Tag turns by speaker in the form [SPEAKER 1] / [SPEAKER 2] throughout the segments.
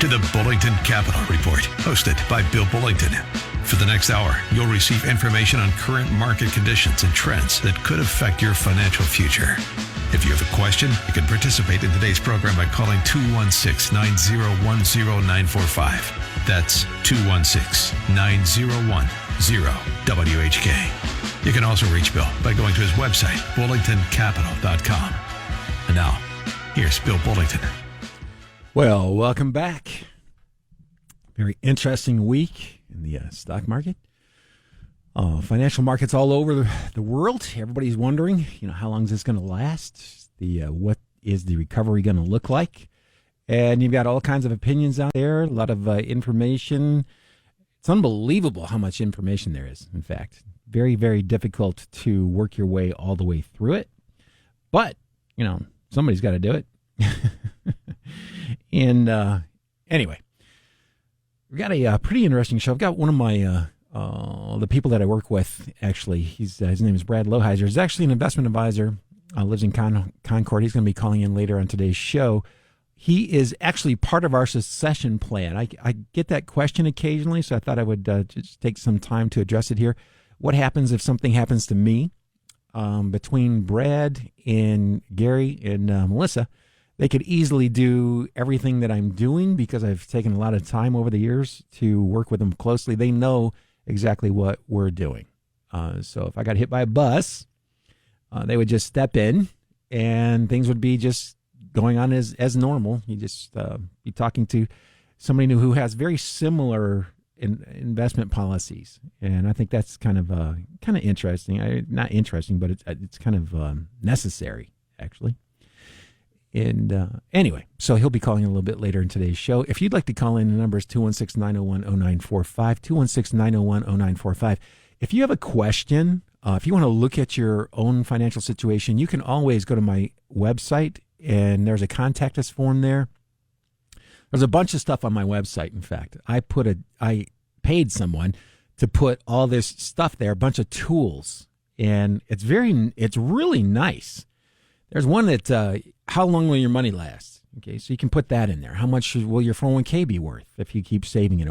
[SPEAKER 1] to the Bullington Capital Report, hosted by Bill Bullington. For the next hour, you'll receive information on current market conditions and trends that could affect your financial future. If you have a question, you can participate in today's program by calling 216-901-0945. That's 216-901-0WHK. You can also reach Bill by going to his website, bullingtoncapital.com. And now, here's Bill Bullington.
[SPEAKER 2] Well, welcome back. Very interesting week in the stock market. Financial markets all over the world. Everybody's wondering, how long is this going to last? What is the recovery going to look like? And you've got all kinds of opinions out there, a lot of information. It's unbelievable how much information there is, in fact. Very, very difficult to work your way all the way through it. But, somebody's got to do it. And anyway, we've got a pretty interesting show. I've got one of my the people that I work with, actually. His name is Brad Loheiser. He's actually an investment advisor, lives in Concord. He's going to be calling in later on today's show. He is actually part of our succession plan. I get that question occasionally, so I thought I would just take some time to address it here. What happens if something happens to me? Between Brad and Gary and Melissa, they could easily do everything that I'm doing because I've taken a lot of time over the years to work with them closely. They know exactly what we're doing. So if I got hit by a bus, they would just step in and things would be just going on as normal. You just be talking to somebody new who has very similar investment policies, and I think that's kind of interesting. Not interesting, but it's kind of necessary, actually. And anyway, so he'll be calling a little bit later in today's show. If you'd like to call in, the number is 216-901-0945, 216-901-0945. If you have a question, if you want to look at your own financial situation, you can always go to my website, and there's a contact us form there. There's a bunch of stuff on my website. In fact, I paid someone to put all this stuff there, a bunch of tools, and it's really nice. There's one that how long will your money last? Okay, so you can put that in there. How much will your 401k be worth if you keep saving it?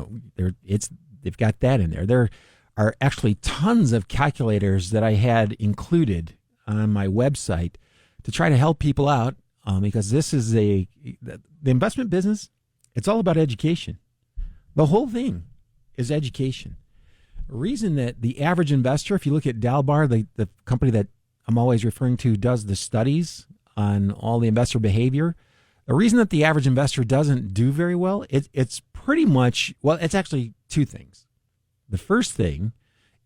[SPEAKER 2] They've got that in there. There are actually tons of calculators that I had included on my website to try to help people out because this is the investment business. It's all about education. The whole thing is education. The reason that the average investor, if you look at Dalbar, the company that I'm always referring to, does the studies on all the investor behavior, the reason that the average investor doesn't do very well, it's pretty much, it's actually two things. The first thing,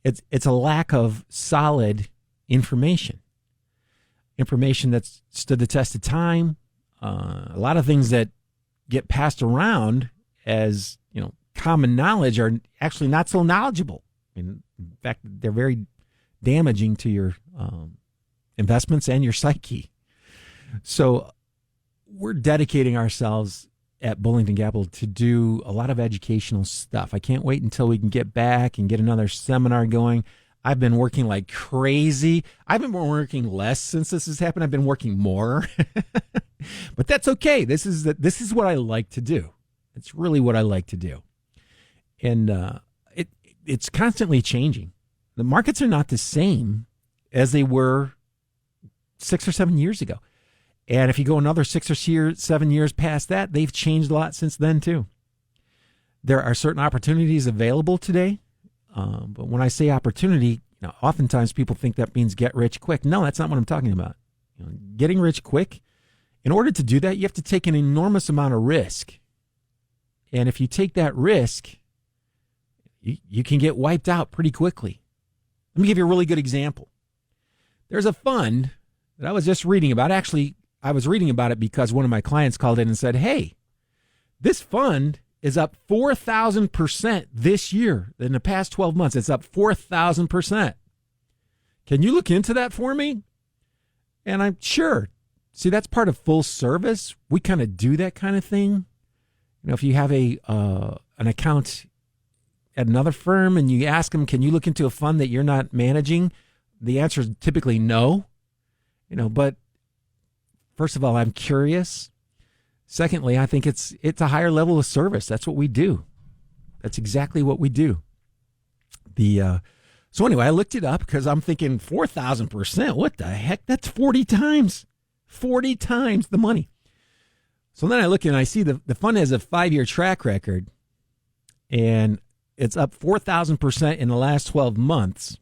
[SPEAKER 2] it's a lack of solid information that's stood the test of time. A lot of things that get passed around as common knowledge are actually not so knowledgeable. In fact, they're very damaging to your investments and your psyche. So we're dedicating ourselves at Bullington Capital to do a lot of educational stuff. I can't wait until we can get back and get another seminar going. I've been working like crazy. I've been working less since this has happened. I've been working more, but that's okay. This is what I like to do. It's really what I like to do. And it's constantly changing. The markets are not the same as they were 6 or 7 years ago. And if you go another 6 or 7 years past that, they've changed a lot since then too. There are certain opportunities available today. But when I say opportunity, oftentimes people think that means get rich quick. No, that's not what I'm talking about. Getting rich quick, in order to do that, you have to take an enormous amount of risk. And if you take that risk, you can get wiped out pretty quickly. Let me give you a really good example. There's a fund that I was just reading about. Actually, I was reading about it because one of my clients called in and said, hey, this fund is up 4,000% this year. In the past 12 months, it's up 4,000%. Can you look into that for me? And I'm sure. See, that's part of full service. We kind of do that kind of thing. If you have an account at another firm and you ask them, can you look into a fund that you're not managing? The answer is typically no. But first of all, I'm curious. Secondly, I think it's a higher level of service. That's what we do. That's exactly what we do. So anyway, I looked it up because I'm thinking 4,000%. What the heck? That's 40 times the money. So then I look and I see the fund has a 5-year track record, and it's up 4,000% in the last 12 months.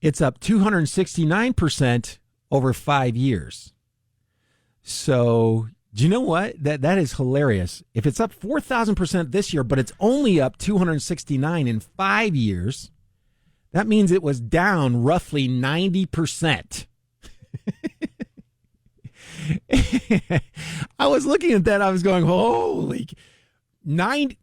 [SPEAKER 2] It's up 269% over 5 years. So do you know what? That is hilarious. If it's up 4,000% this year, but it's only up 269 in 5 years, that means it was down roughly 90%. I was looking at that. I was going, holy, 9.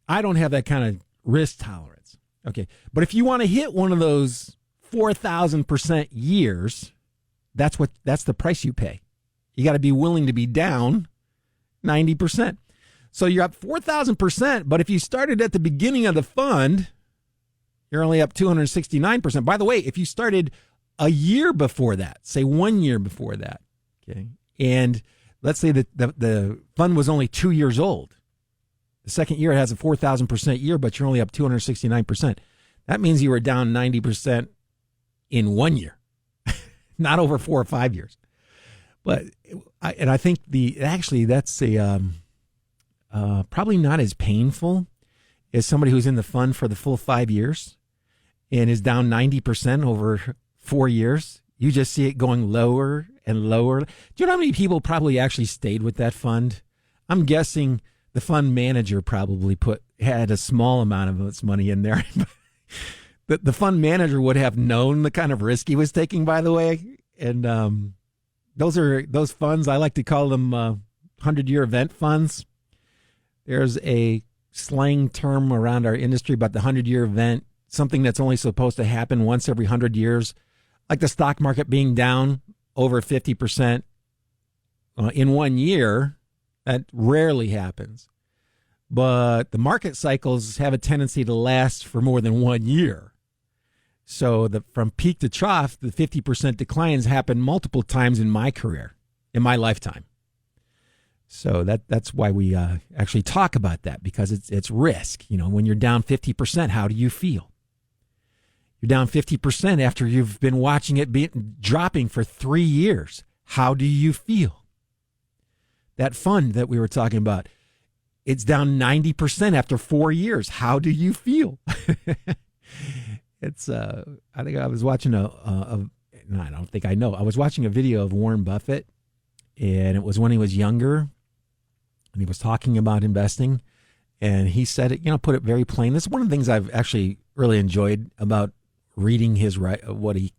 [SPEAKER 2] I don't have that kind of risk tolerance. Okay. But if you want to hit one of those 4,000% years, that's the price you pay. You got to be willing to be down 90%. So you're up 4,000%, but if you started at the beginning of the fund, you're only up 269%. By the way, if you started a year before that, say 1 year before that, okay, and let's say that the fund was only 2 years old, the second year it has a 4,000% year, but you're only up 269%. That means you were down 90% in 1 year, not over 4 or 5 years. But I think that's probably not as painful as somebody who's in the fund for the full 5 years and is down 90% over 4 years. You just see it going lower and lower. Do you know how many people probably actually stayed with that fund? I'm guessing the fund manager probably had a small amount of its money in there. The fund manager would have known the kind of risk he was taking, by the way. And those funds, I like to call them 100-year event funds. There's a slang term around our industry about the 100-year event, something that's only supposed to happen once every 100 years, like the stock market being down over 50% in 1 year. That rarely happens. But the market cycles have a tendency to last for more than 1 year. So from peak to trough, the 50% declines happen multiple times in my career, in my lifetime. So that's why we actually talk about that, because it's risk. You know, when you're down 50%, how do you feel? You're down 50% after you've been watching it dropping for 3 years. How do you feel? That fund that we were talking about, it's down 90% after 4 years. How do you feel? It's I think I was watching I don't think I know. I was watching a video of Warren Buffett, and it was when he was younger, and he was talking about investing, and he said it, put it very plain. This is one of the things I've actually really enjoyed about reading his what he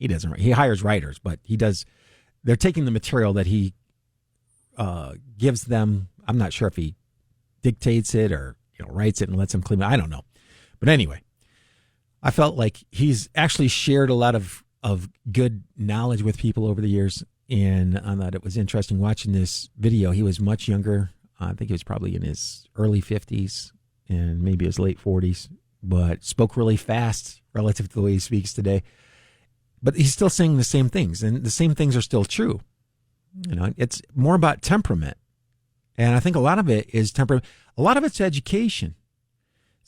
[SPEAKER 2] doesn't write. He hires writers, but they're taking the material that he gives them. I'm not sure if he dictates it or writes it and lets them clean it. I don't know. But anyway, I felt like he's actually shared a lot of good knowledge with people over the years, and I thought it was interesting watching this video. He was much younger. I think he was probably in his early 50s and maybe his late 40s, but spoke really fast relative to the way he speaks today. But he's still saying the same things, and the same things are still true. It's more about temperament. And I think a lot of it is temperament. A lot of it's education.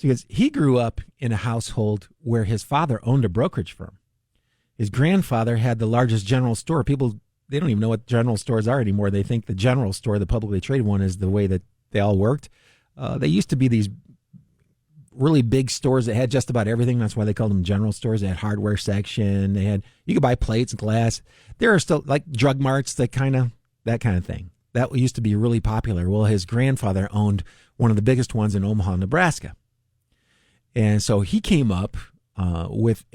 [SPEAKER 2] Because he grew up in a household where his father owned a brokerage firm. His grandfather had the largest general store. People, they don't even know what general stores are anymore. They think the general store, the publicly traded one, is the way that they all worked. They used to be these really big stores that had just about everything. That's why they called them general stores. They had hardware section. You could buy plates, glass. There are still like drug marts, that kind of thing. That used to be really popular. Well, his grandfather owned one of the biggest ones in Omaha, Nebraska. And so he came up with,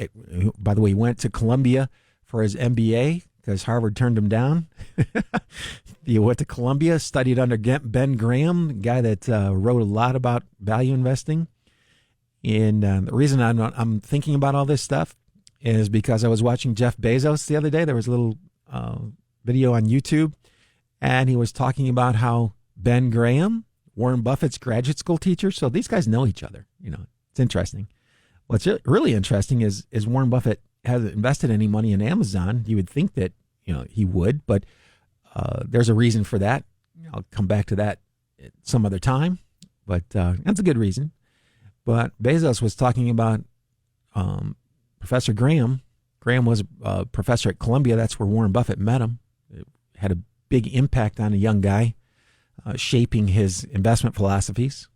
[SPEAKER 2] by the way, he went to Columbia for his MBA because Harvard turned him down. He went to Columbia, studied under Ben Graham, the guy that wrote a lot about value investing. And the reason I'm thinking about all this stuff is because I was watching Jeff Bezos the other day. There was a little video on YouTube, and he was talking about how Ben Graham, Warren Buffett's graduate school teacher, so these guys know each other. It's interesting. What's really interesting is Warren Buffett hasn't invested any money in Amazon. You would think that he would, but there's a reason for that. I'll come back to that at some other time, but that's a good reason. But Bezos was talking about Professor Graham. Graham was a professor at Columbia. That's where Warren Buffett met him. It had a big impact on a young guy, shaping his investment philosophies.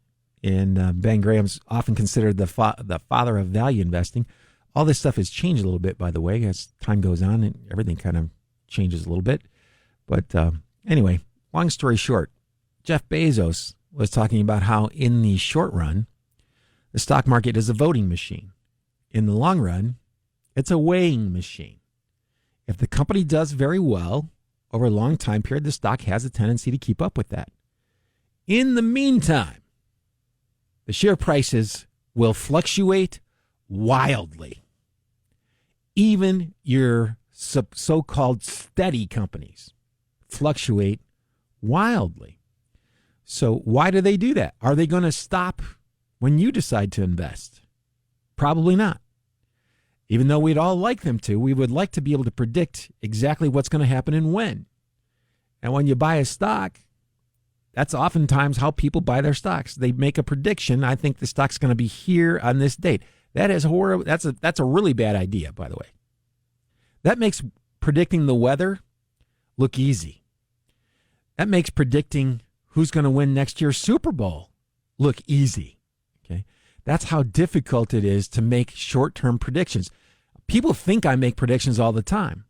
[SPEAKER 2] And Ben Graham's often considered the father of value investing. All this stuff has changed a little bit, by the way, as time goes on, and everything kind of changes a little bit. But anyway, long story short, Jeff Bezos was talking about how in the short run, the stock market is a voting machine. In the long run, it's a weighing machine. If the company does very well over a long time period, the stock has a tendency to keep up with that. In the meantime, the share prices will fluctuate wildly. Even your so-called steady companies fluctuate wildly. So why do they do that? Are they going to stop when you decide to invest? Probably not. Even though we'd all like them to, we would like to be able to predict exactly what's going to happen and when. And when you buy a stock, that's oftentimes how people buy their stocks. They make a prediction. I think the stock's going to be here on this date. That is horrible. That's a really bad idea, by the way. That makes predicting the weather look easy. That makes predicting who's going to win next year's Super Bowl look easy. Okay? That's how difficult it is to make short-term predictions. People think I make predictions all the time.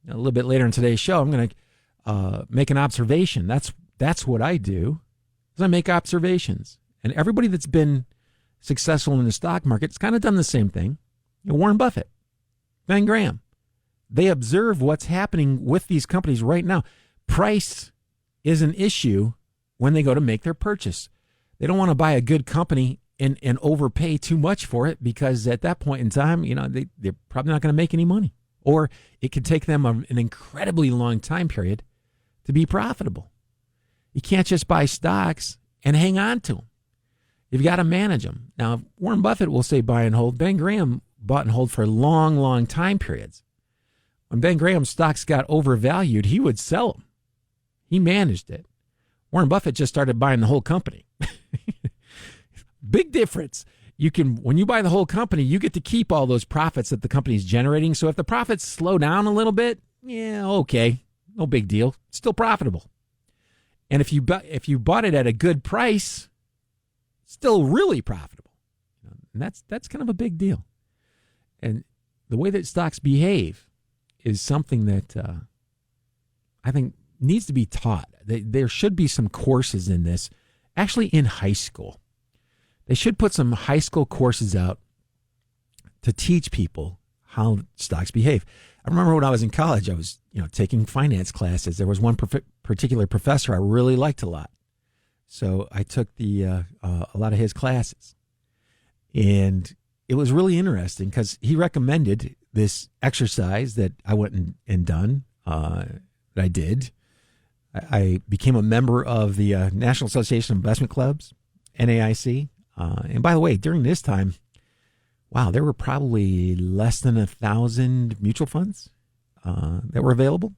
[SPEAKER 2] A little bit later in today's show, I'm going to make an observation. That's what I do, is I make observations. And everybody that's been successful in the stock market has kind of done the same thing. Warren Buffett, Ben Graham, they observe what's happening with these companies right now. Price is an issue when they go to make their purchase. They don't want to buy a good company and overpay too much for it, because at that point in time, they're probably not going to make any money. Or it could take them an incredibly long time period to be profitable. You can't just buy stocks and hang on to them. You've got to manage them. Now, Warren Buffett will say buy and hold. Ben Graham bought and hold for long, long time periods. When Ben Graham's stocks got overvalued, he would sell them. He managed it. Warren Buffett just started buying the whole company. Big difference. When you buy the whole company, you get to keep all those profits that the company's generating. So if the profits slow down a little bit, yeah, okay, no big deal. Still profitable. And if you bought it at a good price, still really profitable. And that's kind of a big deal. And the way that stocks behave is something that I think needs to be taught. There should be some courses in this, actually in high school. They should put some high school courses out to teach people how stocks behave. I remember when I was in college, I was taking finance classes. There was one particular professor I really liked a lot. So I took a lot of his classes. And it was really interesting because he recommended this exercise that I went and done, that I did. I became a member of the National Association of Investment Clubs, NAIC. And by the way, during this time, wow, there were probably less than 1,000 mutual funds that were available.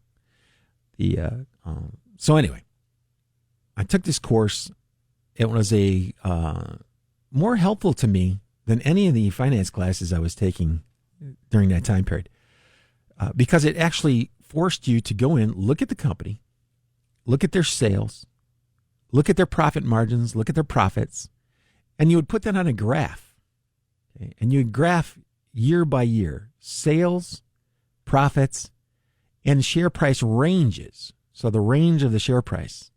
[SPEAKER 2] So anyway, I took this course. It was more helpful to me than any of the finance classes I was taking during that time period, because it actually forced you to go in, look at the company, look at their sales, look at their profit margins, look at their profits, and you would put that on a graph. Okay? And you would graph year by year sales, profits, and share price ranges. So the range of the share price.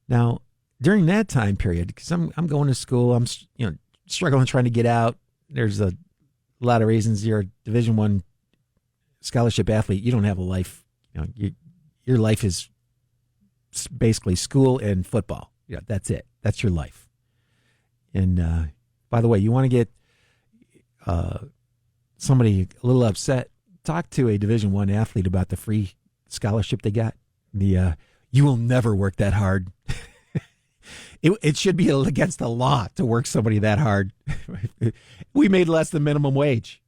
[SPEAKER 2] Now, during that time period, because I'm going to school, I'm struggling trying to get out. There's a lot of reasons. You're a Division I scholarship athlete. You don't have a life. Your life is basically school and football. Yeah, that's it. That's your life. And by the way, you want to get somebody a little upset, talk to a Division I athlete about the free scholarship they got. You will never work that hard. It should be against the law to work somebody that hard. We made less than minimum wage,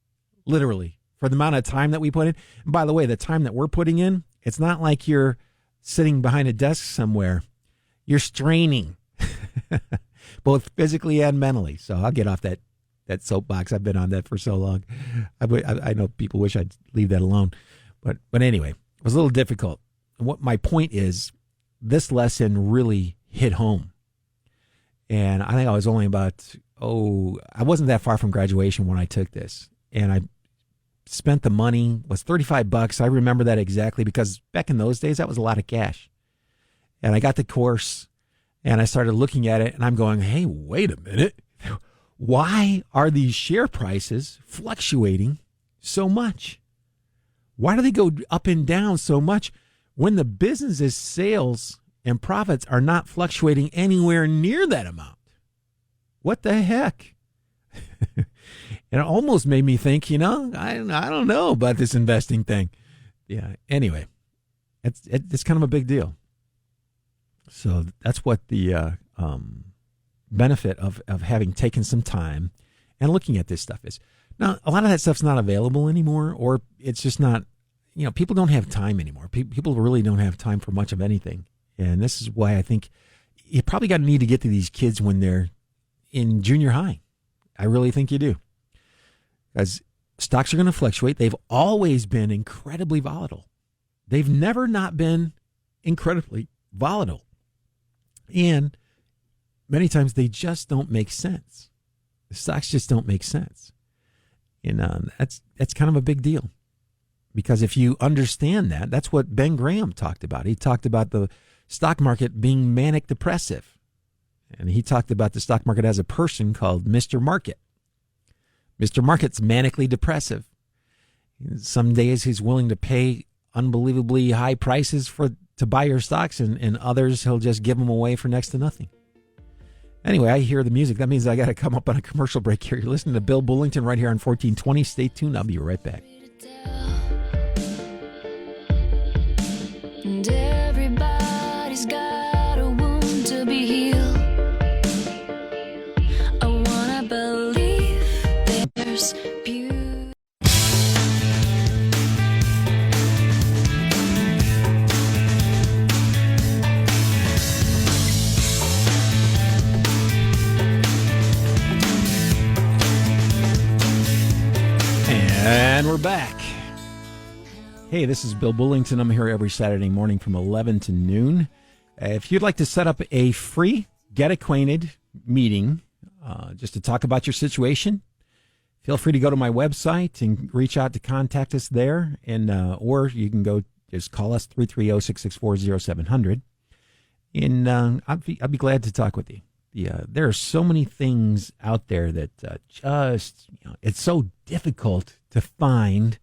[SPEAKER 2] literally, for the amount of time that we put in. And by the way, the time that we're putting in, it's not like you're sitting behind a desk somewhere You're straining, both physically and mentally. So I'll get off that soapbox. I've been on that for so long. I know people wish I'd leave that alone. But anyway, it was a little difficult. And what my point is, this lesson really hit home. And I think I was only I wasn't that far from graduation when I took this. And I spent the money, was $35. I remember that exactly because back in those days, that was a lot of cash. And I got the course and I started looking at it and I'm going, hey, wait a minute. Why are these share prices fluctuating so much? Why do they go up and down so much when the business's sales and profits are not fluctuating anywhere near that amount? What the heck? And it almost made me think, I don't know about this investing thing. Yeah. Anyway, it's kind of a big deal. So that's what the benefit of having taken some time and looking at this stuff is. Now, a lot of that stuff's not available anymore, or it's just not, people don't have time anymore. People really don't have time for much of anything. And this is why I think you probably got to need to get to these kids when they're in junior high. I really think you do. Because stocks are going to fluctuate. They've always been incredibly volatile. They've never not been incredibly volatile. And many times they just don't make sense. The stocks just don't make sense. And that's kind of a big deal. Because if you understand that, that's what Ben Graham talked about. He talked about the stock market being manic depressive. And he talked about the stock market as a person called Mr. Market. Mr. Market's manically depressive. Some days he's willing to pay unbelievably high prices to buy your stocks, and others he'll just give them away for next to nothing. Anyway, I hear the music. That means I got to come up on a commercial break here. You're listening to Bill Bullington right here on 1420. Stay tuned. I'll be right back.
[SPEAKER 3] And everybody's got a wound to be healed. I wanna believe there's beauty.
[SPEAKER 2] And we're back. Hey, this is Bill Bullington. I'm here every Saturday morning from 11 to noon. If you'd like to set up a free Get Acquainted meeting just to talk about your situation, feel free to go to my website and reach out to contact us there. And or you can just call us 330-664-0700. And I'd be glad to talk with you. There are so many things out there that it's so difficult to find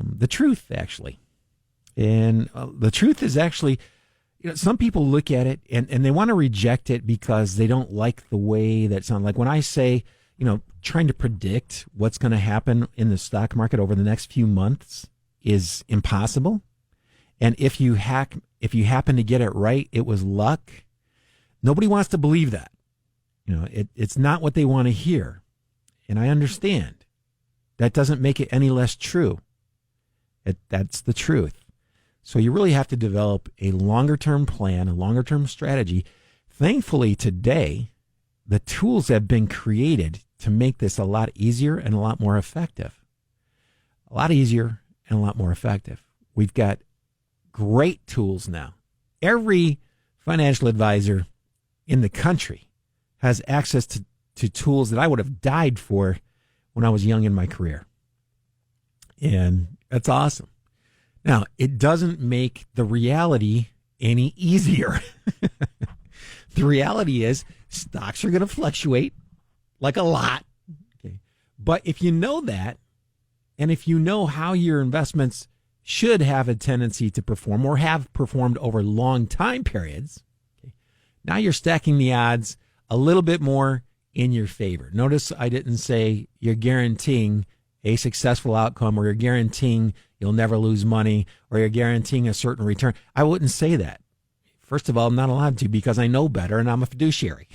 [SPEAKER 2] the truth, actually. And the truth is actually, some people look at it and they want to reject it because they don't like the way that sounds. Like when I say, trying to predict what's going to happen in the stock market over the next few months is impossible. And if you happen to get it right, it was luck. Nobody wants to believe that. It's not what they want to hear. And I understand. That doesn't make it any less true. That's the truth. So you really have to develop a longer-term plan, a longer-term strategy. Thankfully, today, the tools have been created to make this a lot easier and a lot more effective. A lot easier and a lot more effective. We've got great tools now. Every financial advisor in the country has access to tools that I would have died for when I was young in my career. And that's awesome. Now, it doesn't make the reality any easier. The reality is stocks are going to fluctuate like a lot. Okay. But if you know that, and if you know how your investments should have a tendency to perform or have performed over long time periods, okay, now you're stacking the odds a little bit more in your favor. Notice I didn't say you're guaranteeing a successful outcome or you're guaranteeing you'll never lose money or you're guaranteeing a certain return. I wouldn't say that. First of all, I'm not allowed to because I know better and I'm a fiduciary.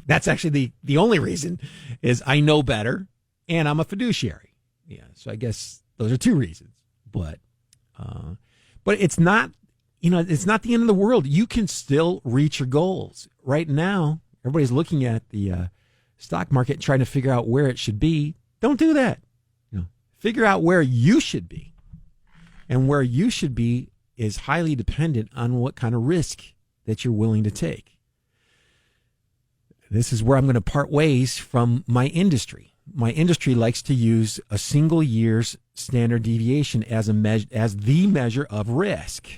[SPEAKER 2] That's actually the only reason is I know better and I'm a fiduciary. Yeah, so I guess those are two reasons. But it's not it's not the end of the world. You can still reach your goals. Right now, everybody's looking at the stock market and trying to figure out where it should be. Don't do that. Figure out where you should be. And where you should be is highly dependent on what kind of risk that you're willing to take. This is where I'm going to part ways from my industry. My industry likes to use a single year's standard deviation as the measure of risk.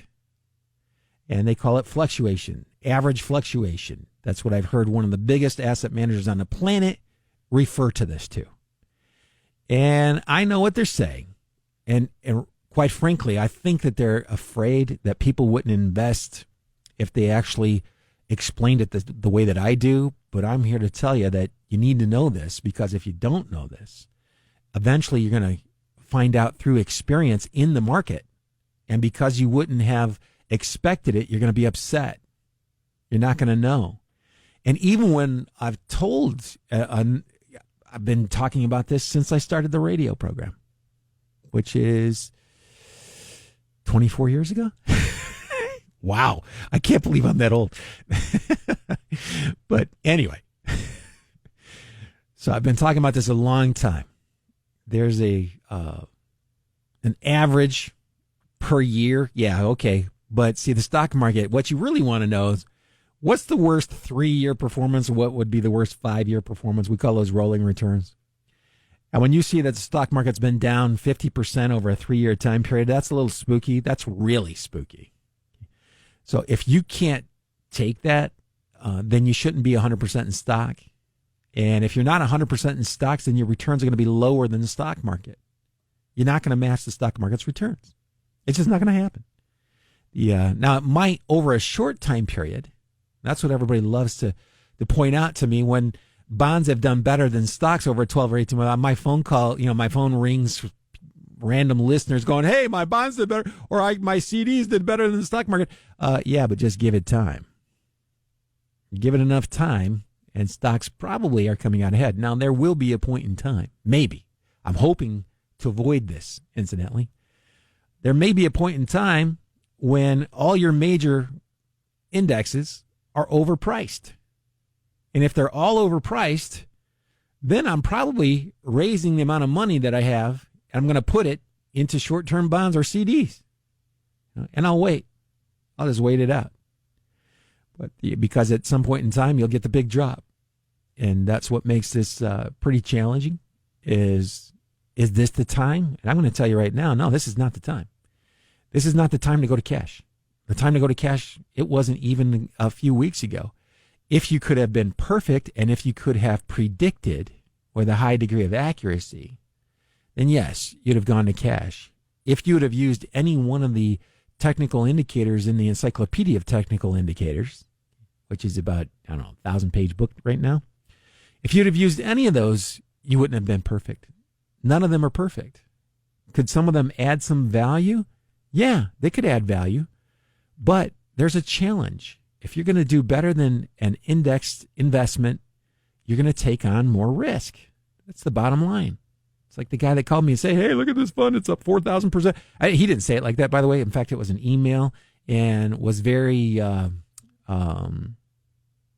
[SPEAKER 2] And they call it fluctuation, average fluctuation. That's what I've heard one of the biggest asset managers on the planet refer to this to. And I know what they're saying. And quite frankly, I think that they're afraid that people wouldn't invest if they actually explained it the way that I do. But I'm here to tell you that you need to know this, because if you don't know this, eventually you're going to find out through experience in the market. And because you wouldn't have expected it, you're going to be upset. You're not going to know. And even when I've told, I've been talking about this since I started the radio program, which is 24 years ago. Wow. I can't believe I'm that old. But anyway, so I've been talking about this a long time. There's an average per year. Yeah, okay. But see, the stock market, what you really want to know is what's the worst 3-year performance? What would be the worst 5-year performance? We call those rolling returns. And when you see that the stock market's been down 50% over a 3-year time period, that's a little spooky. That's really spooky. So if you can't take that, then you shouldn't be 100% in stock. And if you're not 100% in stocks, then your returns are going to be lower than the stock market. You're not going to match the stock market's returns. It's just not going to happen. Now, it might over a short time period. That's what everybody loves to point out to me when bonds have done better than stocks over 12 or 18 months. My phone call, my phone rings, random listeners going, hey, my bonds did better, or my CDs did better than the stock market. Yeah, but just give it time. Give it enough time, and stocks probably are coming out ahead. Now, there will be a point in time, maybe. I'm hoping to avoid this, incidentally. There may be a point in time when all your major indexes are overpriced. And if they're all overpriced, then I'm probably raising the amount of money that I have, and I'm going to put it into short-term bonds or CDs. And I'll wait. I'll just wait it out. But because at some point in time, you'll get the big drop. And that's what makes this pretty challenging. Is this the time? And I'm going to tell you right now, no, this is not the time. This is not the time to go to cash. The time to go to cash, it wasn't even a few weeks ago. If you could have been perfect and if you could have predicted with a high degree of accuracy, then yes, you'd have gone to cash. If you would have used any one of the technical indicators in the Encyclopedia of Technical Indicators, which is about, 1,000-page book right now, if you'd have used any of those, you wouldn't have been perfect. None of them are perfect. Could some of them add some value? Yeah, they could add value. But there's a challenge. If you're going to do better than an indexed investment, you're going to take on more risk. That's the bottom line. It's like the guy that called me and said, hey, look at this fund. It's up 4,000%. He didn't say it like that, by the way. In fact, it was an email and was very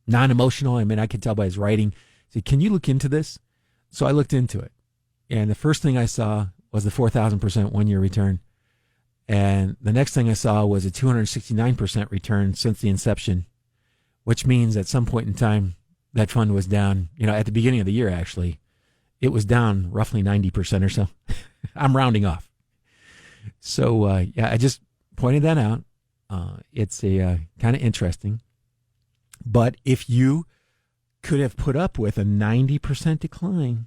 [SPEAKER 2] non-emotional. I mean, I could tell by his writing. He said, can you look into this? So I looked into it. And the first thing I saw was the 4,000% one-year return. And the next thing I saw was a 269% return since the inception, which means at some point in time, that fund was down, at the beginning of the year, actually, it was down roughly 90% or so. I'm rounding off. So, I just pointed that out. It's a kind of interesting. But if you could have put up with a 90% decline,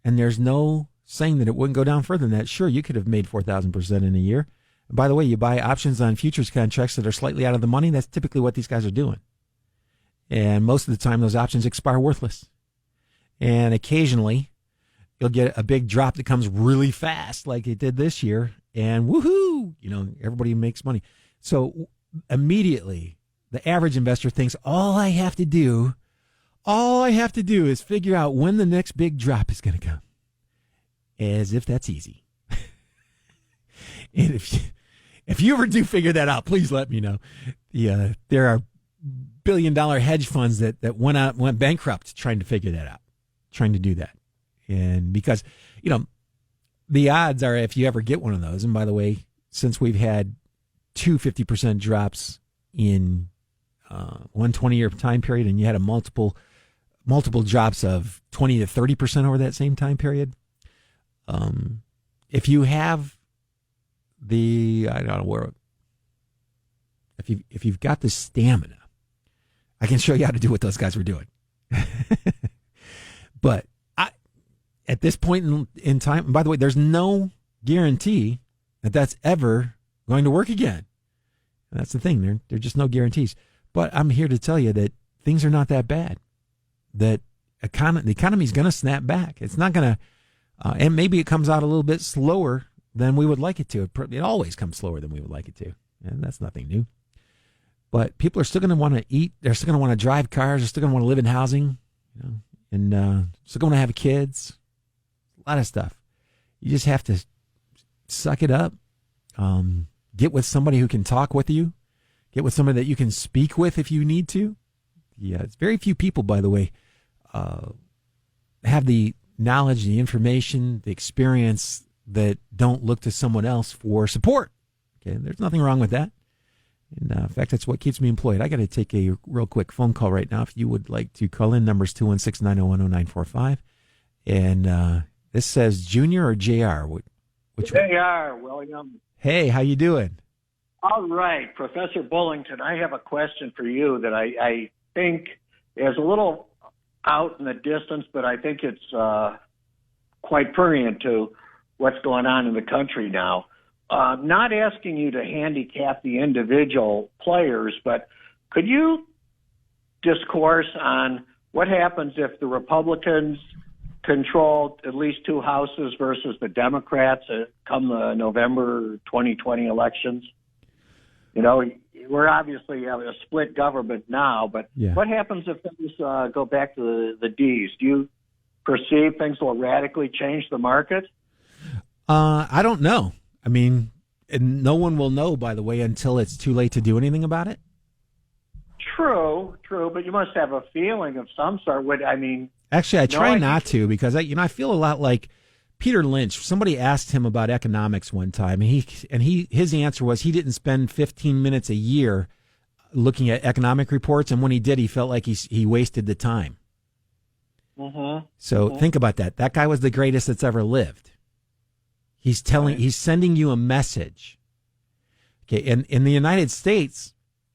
[SPEAKER 2] and there's no saying that it wouldn't go down further than that, sure, you could have made 4,000% in a year. And by the way, you buy options on futures contracts that are slightly out of the money. That's typically what these guys are doing. And most of the time, those options expire worthless. And occasionally, you'll get a big drop that comes really fast, like it did this year. And woohoo, everybody makes money. So immediately, the average investor thinks all I have to do is figure out when the next big drop is going to come. As if that's easy. And If you ever do figure that out, please let me know. There are billion-dollar hedge funds that went bankrupt trying to figure that out, trying to do that. And because, the odds are if you ever get one of those, and by the way, since we've had two 50% drops in one 20-year time period, and you had a multiple drops of 20 to 30% over that same time period, if you have if you've got the stamina, I can show you how to do what those guys were doing. But at this point in time, and by the way, there's no guarantee that that's ever going to work again. And that's the thing. There are just no guarantees. But I'm here to tell you that things are not that bad. That the economy is going to snap back. It's not going to, and maybe it comes out a little bit slower than we would like it to. It always comes slower than we would like it to. And that's nothing new. But people are still going to want to eat. They're still going to want to drive cars. They're still going to want to live in housing, and still going to have kids. A lot of stuff. You just have to suck it up. Get with somebody who can talk with you. Get with somebody that you can speak with if you need to. Yeah, it's very few people, by the way, have the knowledge, the information, the experience that don't look to someone else for support. Okay, there's nothing wrong with that. And in fact, that's what keeps me employed. I got to take a real quick phone call right now. If you would like to call in, numbers 216-901-0945. And this says Junior or JR? Which one?
[SPEAKER 4] JR, William.
[SPEAKER 2] Hey, how you doing?
[SPEAKER 4] All right, Professor Bullington, I have a question for you that I think is a little out in the distance, but I think it's quite pertinent to what's going on in the country now. Not asking you to handicap the individual players, but could you discourse on what happens if the Republicans control at least two houses versus the Democrats come the November 2020 elections? We're obviously a split government now, but what happens if things go back to the Ds? Do you perceive things will radically change the market?
[SPEAKER 2] I don't know. I mean, and no one will know, by the way, until it's too late to do anything about it.
[SPEAKER 4] True, but you must have a feeling of some sort.
[SPEAKER 2] Actually, I try not to, because I feel a lot like Peter Lynch. Somebody asked him about economics one time, and his answer was he didn't spend 15 minutes a year looking at economic reports, and when he did, he felt like he wasted the time. So think about that. That guy was the greatest that's ever lived. He's sending you a message. Okay, and in the United States,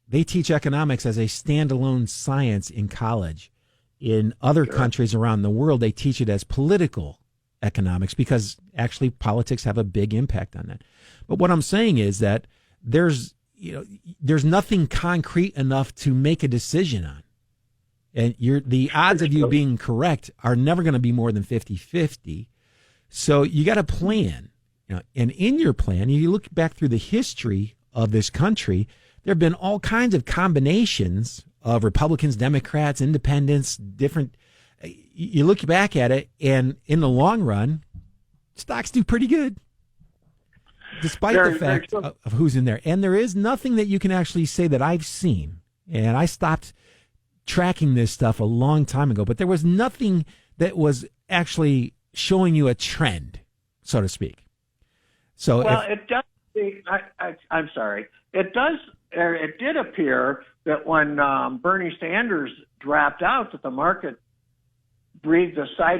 [SPEAKER 2] they teach economics as a standalone science in college. In other countries around the world, they teach it as political economics because actually politics have a big impact on that. But what I'm saying is that there's nothing concrete enough to make a decision on. And the odds of you being correct are never going to be more than 50-50. So you got to plan. And in your plan, you look back through the history of this country, there have been all kinds of combinations of Republicans, Democrats, independents, different. You look back at it, and in the long run, stocks do pretty good, despite the fact of who's in there. And there is nothing that you can actually say that I've seen. And I stopped tracking this stuff a long time ago, but there was nothing that was actually showing you a trend, so to speak. So
[SPEAKER 4] it does. I'm sorry. It does. It did appear that when Bernie Sanders dropped out, that the market breathed a sigh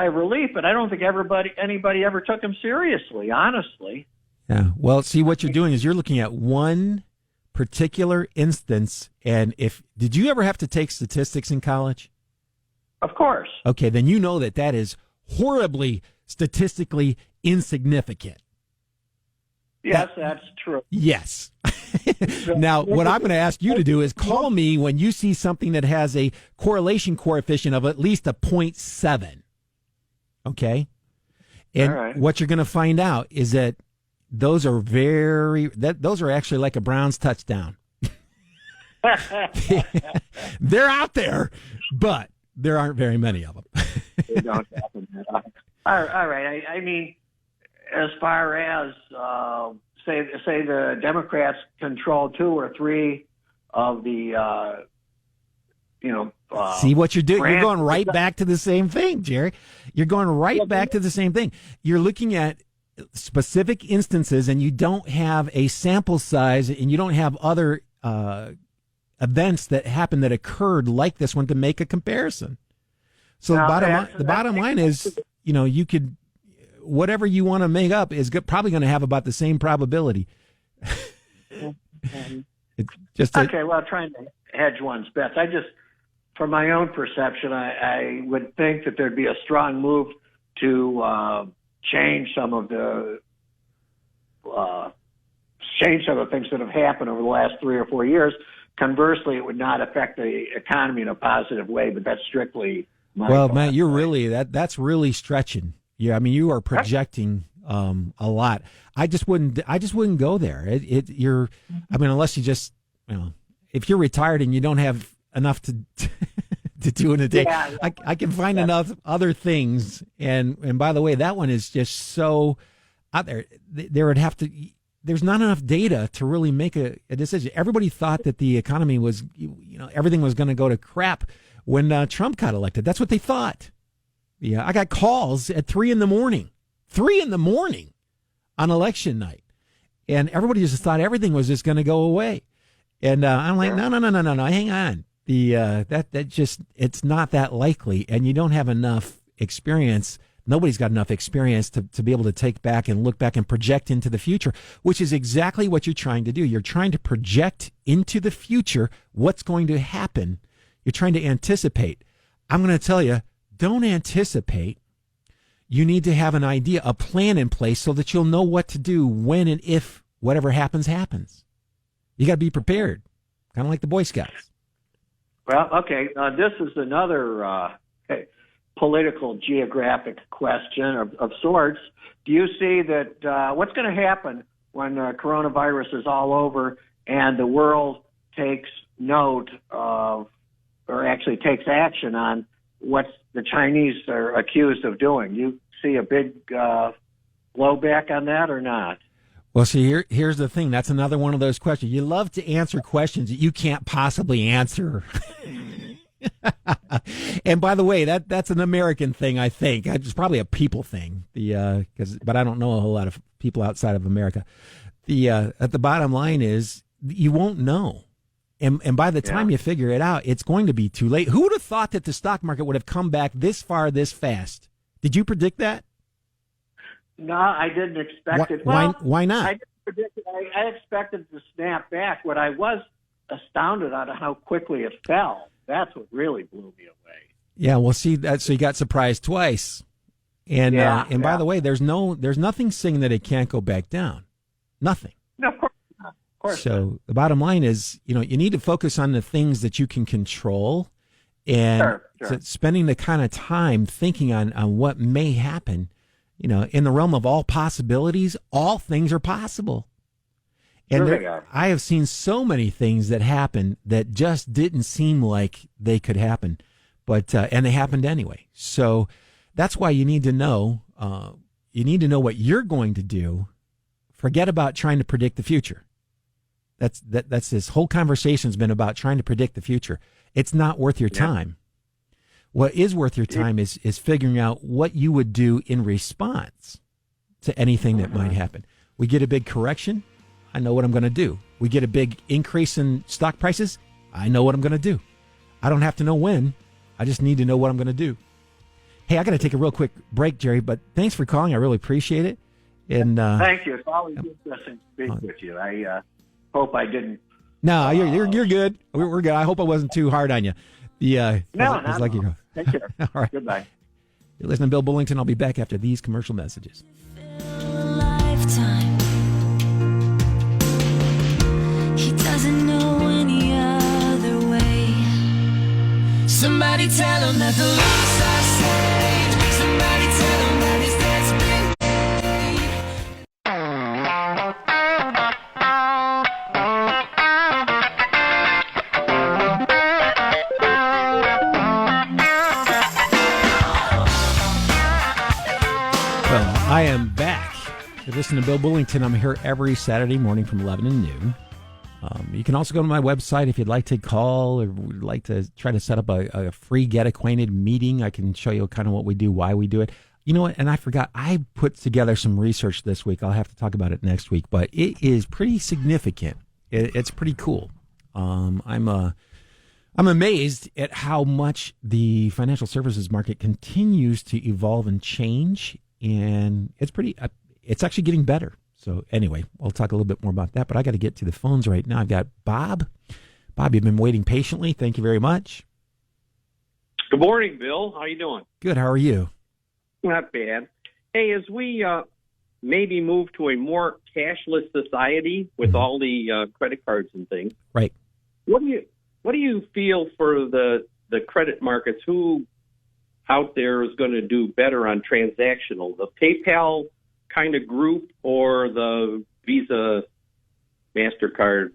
[SPEAKER 4] of relief. But I don't think anybody ever took him seriously, honestly.
[SPEAKER 2] Yeah. Well, see, what you're doing is you're looking at one particular instance. And did you ever have to take statistics in college?
[SPEAKER 4] Of course.
[SPEAKER 2] Okay, then you know that is horribly statistically insignificant.
[SPEAKER 4] Yes, that's true.
[SPEAKER 2] Yes. Now, what I'm going to ask you to do is call me when you see something that has a correlation coefficient of at least a 0.7. Okay? And what you're going to find out is that those are actually like a Browns touchdown. They're out there, but there aren't very many of them.
[SPEAKER 4] They don't happen that often. All right. I mean, as far as say the Democrats control 2 or 3 of the
[SPEAKER 2] See what you're doing? You're
[SPEAKER 4] branch-
[SPEAKER 2] going right back to the same thing, Jerry. You're going right back to the same thing. You're looking at specific instances, and you don't have a sample size, and you don't have other events that happened that occurred like this one to make a comparison. So
[SPEAKER 4] No,
[SPEAKER 2] the bottom line is, you could, whatever you want to make up is probably going to have about the same probability. It's just
[SPEAKER 4] Okay, well, trying to hedge one's bets. From my own perception, I would think that there'd be a strong move to change some of the things that have happened over the last 3 or 4 years. Conversely, it would not affect the economy in a positive way, but that's strictly my thought.
[SPEAKER 2] Matt, you're really that's really stretching. Yeah, I mean, you are projecting a lot. I just wouldn't go there. Unless you just, if you're retired and you don't have enough to do in a day,
[SPEAKER 4] Yeah.
[SPEAKER 2] I can find enough other things. And by the way, that one is just so out there. There's not enough data to really make a decision. Everybody thought that the economy was, everything was going to go to crap when Trump got elected. That's what they thought. Yeah, I got calls at 3 a.m. 3 a.m. on election night, and everybody just thought everything was just going to go away. And I'm like, no, hang on. It's not that likely, and you don't have enough experience. Nobody's got enough experience to be able to take back and look back and project into the future, which is exactly what you're trying to do. You're trying to project into the future what's going to happen. You're trying to anticipate. I'm going to tell you, don't anticipate. You need to have an idea, a plan in place so that you'll know what to do when and if whatever happens. You got to be prepared, kind of like the Boy Scouts.
[SPEAKER 4] Well, okay. This is another political geographic question of sorts. Do you see that what's going to happen when coronavirus is all over and the world takes note of, or actually takes action on what the Chinese are accused of doing? You see a big blowback on that or not?
[SPEAKER 2] Well, see, here's the thing. That's another one of those questions. You love to answer questions that you can't possibly answer. And by the way, that's an American thing, I think. It's probably a people thing. But I don't know a whole lot of people outside of America. At the bottom line is you won't know. And by the time you figure it out, it's going to be too late. Who would have thought that the stock market would have come back this far, this fast? Did you predict that?
[SPEAKER 4] No, I didn't expect it.
[SPEAKER 2] Why not?
[SPEAKER 4] I didn't predict it. I expected it to snap back. What I was astounded at how quickly it fell. That's what really blew me away.
[SPEAKER 2] Yeah, well, see, so you got surprised twice. And by the way, there's nothing saying that it can't go back down. Nothing.
[SPEAKER 4] No, of course not. Of course
[SPEAKER 2] so
[SPEAKER 4] not.
[SPEAKER 2] The bottom line is, you need to focus on the things that you can control, and
[SPEAKER 4] Sure.
[SPEAKER 2] spending the kind of time thinking on what may happen. In the realm of all possibilities, all things are possible. And
[SPEAKER 4] Sure they are.
[SPEAKER 2] I have seen so many things that happen that just didn't seem like they could happen, but and they happened anyway. So that's why you need to know. You need to know what you're going to do. Forget about trying to predict the future. That's this whole conversation's been about trying to predict the future. It's not worth your time. What is worth your time is figuring out what you would do in response to anything that might happen. We get a big correction, I know what I'm going to do. We get a big increase in stock prices, I know what I'm going to do. I don't have to know when, I just need to know what I'm going to do. Hey, I got to take a real quick break, Jerry, but thanks for calling. I really appreciate it. And
[SPEAKER 4] thank you. It's always interesting to speak with you. I hope I didn't.
[SPEAKER 2] No, you're good. We're good. I hope I wasn't too hard on you.
[SPEAKER 4] No,
[SPEAKER 2] like you go.
[SPEAKER 4] Take care.
[SPEAKER 2] All right.
[SPEAKER 4] Goodbye.
[SPEAKER 2] You're listening to Bill Bullington. I'll be back after these commercial messages.
[SPEAKER 3] Lifetime. He doesn't know any other way. Somebody tell him that the lost are saved. Somebody tell him that his debt's been
[SPEAKER 2] I am back. You're listening to Bill Bullington. I'm here every Saturday morning from 11 to noon. You can also go to my website if you'd like to call or would like to try to set up a free Get Acquainted meeting. I can show you kind of what we do, why we do it. You know what? And I forgot, I put together some research this week. I'll have to talk about it next week, but it is pretty significant. It's pretty cool. I'm amazed at how much the financial services market continues to evolve and change, and it's actually getting better. So anyway, I'll talk a little bit more about that, but I got to get to the phones right now. I've got Bob. Bob, you've been waiting patiently. Thank you very much.
[SPEAKER 5] Good morning, Bill. How you doing?
[SPEAKER 2] Good. How are you?
[SPEAKER 5] Not bad. Hey, as we maybe move to a more cashless society with all the credit cards and things,
[SPEAKER 2] right?
[SPEAKER 5] What do you feel for the credit markets? Who out there is going to do better on transactional? The PayPal kind of group or the Visa, MasterCard?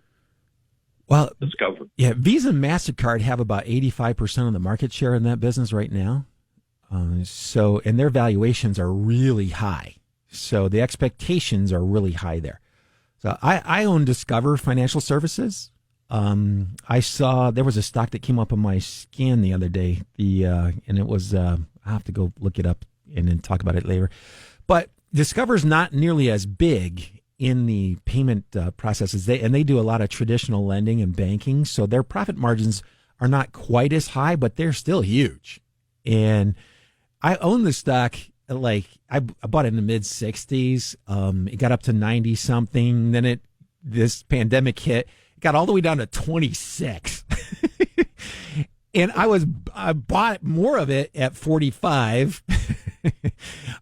[SPEAKER 2] Well,
[SPEAKER 5] Discover.
[SPEAKER 2] Yeah, Visa and MasterCard have about 85% of the market share in that business right now. And their valuations are really high. So the expectations are really high there. So I own Discover Financial Services. I saw there was a stock that came up on my scan the other day. And it was, I'll have to go look it up and then talk about it later. But Discover's not nearly as big in the payment processes. They do a lot of traditional lending and banking, so their profit margins are not quite as high, but they're still huge. And I own the stock, like I bought it in the mid 60s. It got up to 90 something. Then this pandemic hit. It got all the way down to 26. And I bought more of it at 45.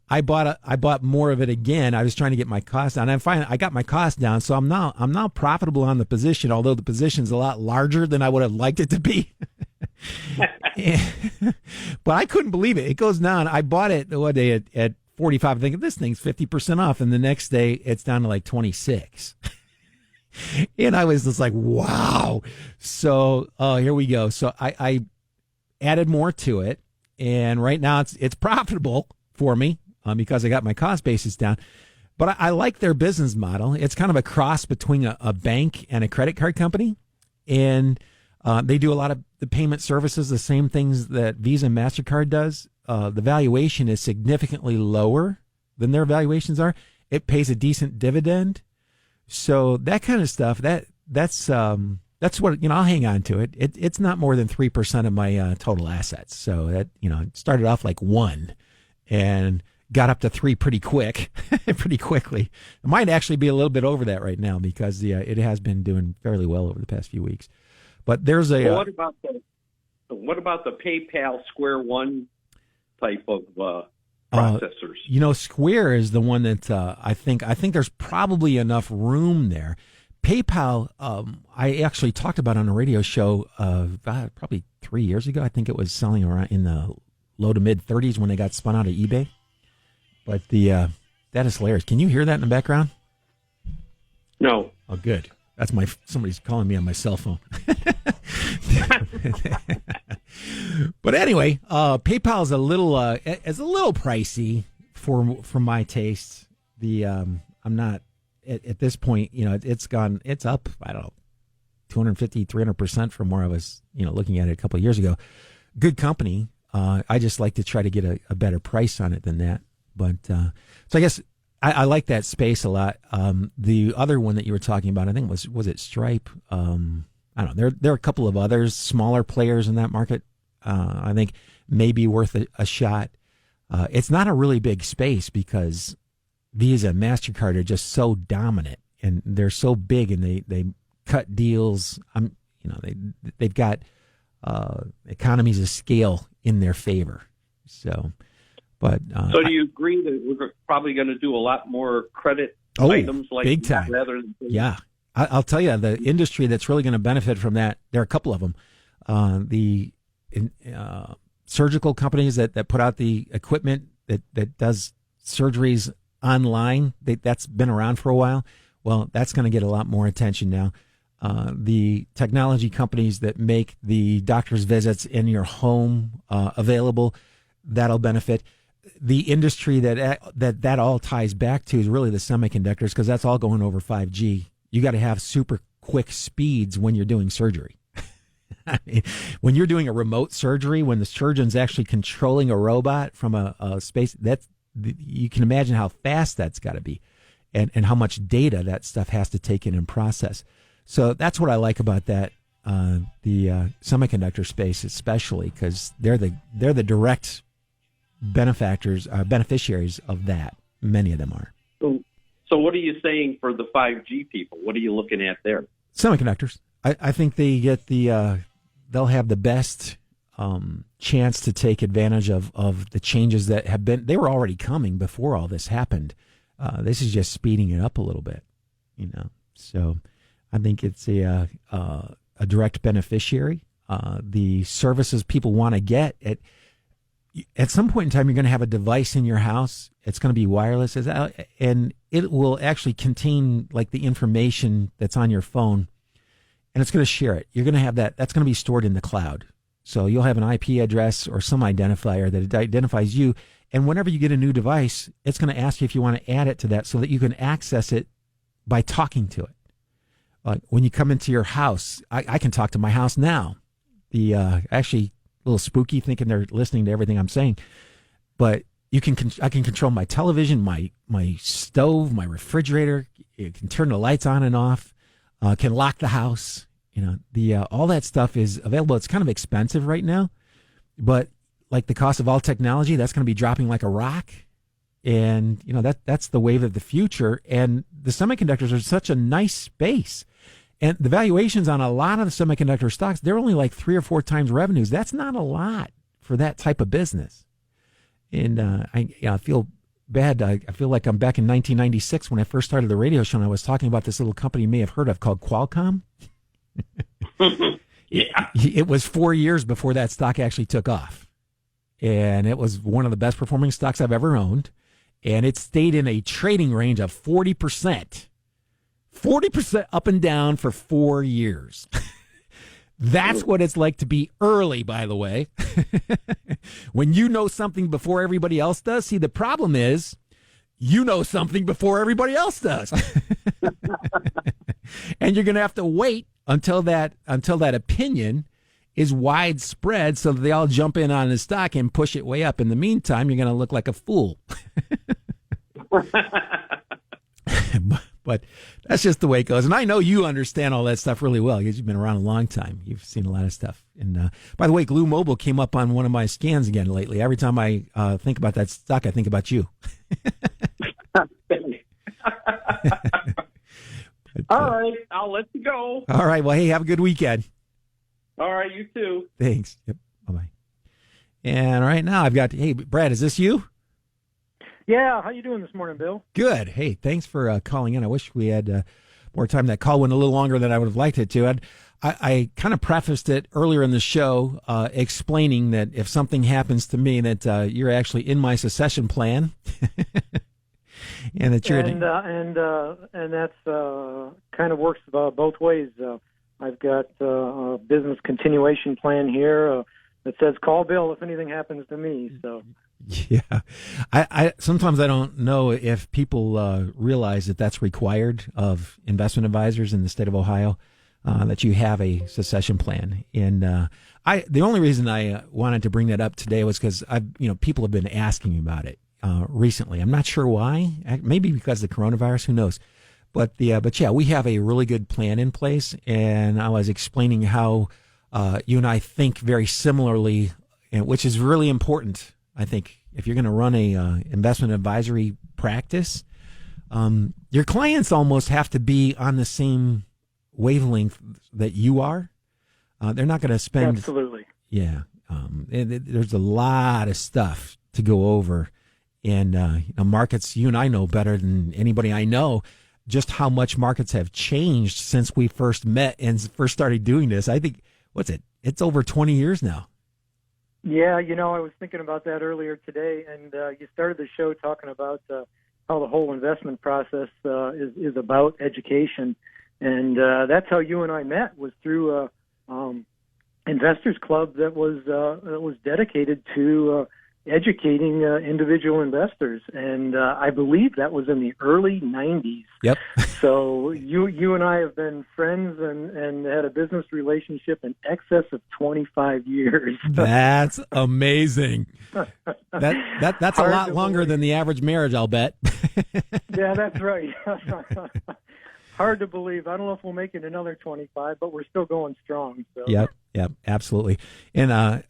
[SPEAKER 2] I bought more of it again. I was trying to get my cost down. I got my cost down, so I'm now profitable on the position, although the position's a lot larger than I would have liked it to be. But I couldn't believe it. It goes down. I bought it one day at 45, thinking this thing's 50% off, and the next day it's down to like 26. And I was just like, wow. So here we go. So I added more to it, and right now it's profitable for me because I got my cost basis down. But I like their business model. It's kind of a cross between a bank and a credit card company, and they do a lot of the payment services, the same things that Visa and MasterCard does. The valuation is significantly lower than their valuations are. It pays a decent dividend. So that kind of stuff, that's what, I'll hang on to it. It's not more than 3% of my total assets. So that, it started off like 1 and got up to 3 pretty quickly. It might actually be a little bit over that right now because it has been doing fairly well over the past few weeks. But there's
[SPEAKER 5] what about the PayPal Square One type of processors?
[SPEAKER 2] Square is the one that I think there's probably enough room there. PayPal, I actually talked about on a radio show probably 3 years ago. I think it was selling around in the low to mid 30s when they got spun out of eBay. But that is hilarious. Can you hear that in the background?
[SPEAKER 5] No.
[SPEAKER 2] Oh, good. That's somebody's calling me on my cell phone. But anyway, PayPal is a little pricey for my taste. I'm not at this point. It's up. I don't know, 250, 300% from where I was. Looking at it a couple of years ago. Good company. I just like to try to get a better price on it than that. But so I guess. I like that space a lot. The other one that you were talking about, I think was it Stripe? I don't know. There are a couple of others, smaller players in that market. I think may be worth a shot. It's not a really big space because Visa and MasterCard are just so dominant and they're so big and they cut deals. They've got economies of scale in their favor. So. But,
[SPEAKER 5] so do you agree that we're probably going to do a lot more credit items like
[SPEAKER 2] big time.
[SPEAKER 5] Rather than
[SPEAKER 2] yeah, I'll tell you, the industry that's really going to benefit from that, there are a couple of them. The surgical companies that put out the equipment that does surgeries online, that's been around for a while. Well, that's going to get a lot more attention now. The technology companies that make the doctor's visits in your home available, that'll benefit. the industry that all ties back to is really the semiconductors, because that's all going over 5G. You got to have super quick speeds when you're doing surgery. I mean, when you're doing a remote surgery, when the surgeon's actually controlling a robot from a space, you can imagine how fast that's got to be, and how much data that stuff has to take in and process. So that's what I like about that, the semiconductor space, especially because they're the direct beneficiaries of that. Many of them are.
[SPEAKER 5] So what are you saying for the 5G people? What are you looking at there?
[SPEAKER 2] Semiconductors. I think they get they'll have the best chance to take advantage of the changes that have been. They were already coming before all this happened. This is just speeding it up a little bit, So I think it's a direct beneficiary. The services people want to get at some point in time, you're going to have a device in your house. It's going to be wireless, and it will actually contain like the information that's on your phone, and it's going to share it. You're going to have that. That's going to be stored in the cloud. So you'll have an IP address or some identifier that identifies you. And whenever you get a new device, it's going to ask you if you want to add it to that so that you can access it by talking to it. Like when you come into your house, I can talk to my house now. Actually, a little spooky thinking they're listening to everything I'm saying, but I can control my television, my stove, my refrigerator. It can turn the lights on and off. Can lock the house. All that stuff is available. It's kind of expensive right now, but like the cost of all technology, that's going to be dropping like a rock. And that's the wave of the future. And the semiconductors are such a nice space. And the valuations on a lot of the semiconductor stocks, they're only like 3 or 4 times revenues. That's not a lot for that type of business. And I feel bad. I feel like I'm back in 1996 when I first started the radio show, and I was talking about this little company you may have heard of called Qualcomm.
[SPEAKER 5] Yeah.
[SPEAKER 2] It was 4 years before that stock actually took off. And it was one of the best performing stocks I've ever owned. And it stayed in a trading range of 40%. 40% up and down for 4 years. That's what it's like to be early, by the way. When you know something before everybody else does. See, the problem is you know something before everybody else does. And you're going to have to wait until that opinion is widespread so that they all jump in on the stock and push it way up. In the meantime, you're going to look like a fool. But that's just the way it goes. And I know you understand all that stuff really well because you've been around a long time. You've seen a lot of stuff. And by the way, Glue Mobile came up on one of my scans again lately. Every time I think about that stock, I think about you.
[SPEAKER 5] All right. I'll let you go.
[SPEAKER 2] All right. Well, hey, have a good weekend.
[SPEAKER 5] All right. You too.
[SPEAKER 2] Thanks. Yep. Bye-bye. And right now I've got, hey, Brad, is this you?
[SPEAKER 6] Yeah, how you doing this morning, Bill?
[SPEAKER 2] Good. Hey, thanks for calling in. I wish we had more time. That call went a little longer than I would have liked it to. I kind of prefaced it earlier in the show, explaining that if something happens to me, that you're actually in my succession plan, and that you're
[SPEAKER 6] and that's kind of works both ways. I've got a business continuation plan here that says call Bill if anything happens to me. So.
[SPEAKER 2] Yeah, I sometimes I don't know if people realize that that's required of investment advisors in the state of Ohio, that you have a succession plan. And the only reason I wanted to bring that up today was because people have been asking about it recently. I'm not sure why. Maybe because of the coronavirus. Who knows? But yeah, we have a really good plan in place, and I was explaining how you and I think very similarly, which is really important. I think if you're going to run a investment advisory practice, your clients almost have to be on the same wavelength that you are. They're not going to spend.
[SPEAKER 6] Absolutely.
[SPEAKER 2] Yeah. There's a lot of stuff to go over, and markets. You and I know better than anybody I know just how much markets have changed since we first met and first started doing this. I think it's over 20 years now.
[SPEAKER 6] Yeah, I was thinking about that earlier today, and you started the show talking about how the whole investment process is about education, and that's how you and I met, was through Investors Club that was dedicated to educating individual investors, and I believe that was in the early '90s.
[SPEAKER 2] Yep.
[SPEAKER 6] So you and I have been friends and had a business relationship in excess of 25 years.
[SPEAKER 2] That's amazing. That's a lot longer than the average marriage, I'll bet.
[SPEAKER 6] Yeah, that's right. Hard to believe. I don't know if we'll make it another 25, but we're still going strong. So.
[SPEAKER 2] Yep, absolutely. And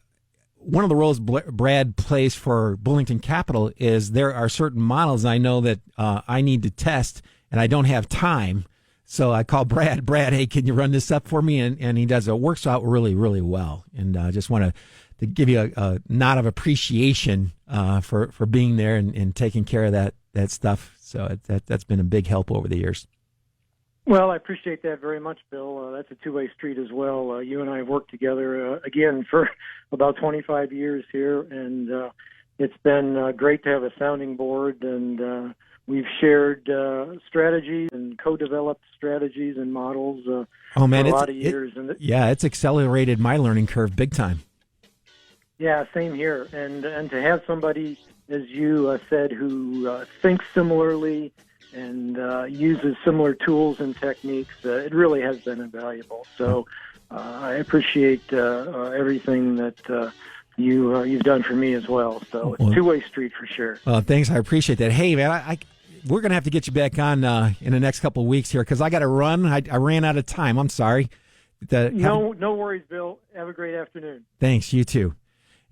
[SPEAKER 2] one of the roles Brad plays for Bullington Capital is there are certain models I know that I need to test, and I don't have time. So I call Brad. Brad, hey, can you run this up for me? And he does. It works out really, really well. And I just want to give you a nod of appreciation for being there and taking care of that stuff. So that's been a big help over the years.
[SPEAKER 6] Well, I appreciate that very much, Bill. That's a two-way street as well. You and I have worked together, again, for about 25 years here, and it's been great to have a sounding board, and we've shared strategies and co-developed strategies and models for a lot of years.
[SPEAKER 2] It's accelerated my learning curve big time.
[SPEAKER 6] Yeah, same here. And to have somebody, as you said, who thinks similarly and uses similar tools and techniques, it really has been invaluable. So I appreciate everything that you've done for me as well. So it's a two-way street for sure.
[SPEAKER 2] Well, thanks. I appreciate that. Hey, man, we're going to have to get you back on in the next couple of weeks here because I got to run. I ran out of time. I'm sorry.
[SPEAKER 6] No worries, Bill. Have a great afternoon.
[SPEAKER 2] Thanks. You too.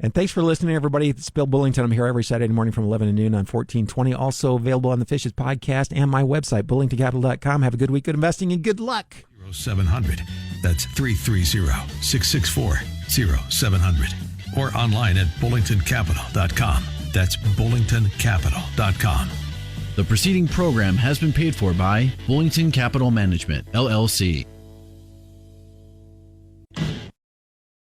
[SPEAKER 2] And thanks for listening, everybody. It's Bill Bullington. I'm here every Saturday morning from 11 to noon on 1420. Also available on the Fishes podcast and my website, bullingtoncapital.com. Have a good week, good investing, and good luck.
[SPEAKER 1] 0700. That's 330-664-0700. Or online at bullingtoncapital.com. That's bullingtoncapital.com.
[SPEAKER 7] The preceding program has been paid for by Bullington Capital Management, LLC.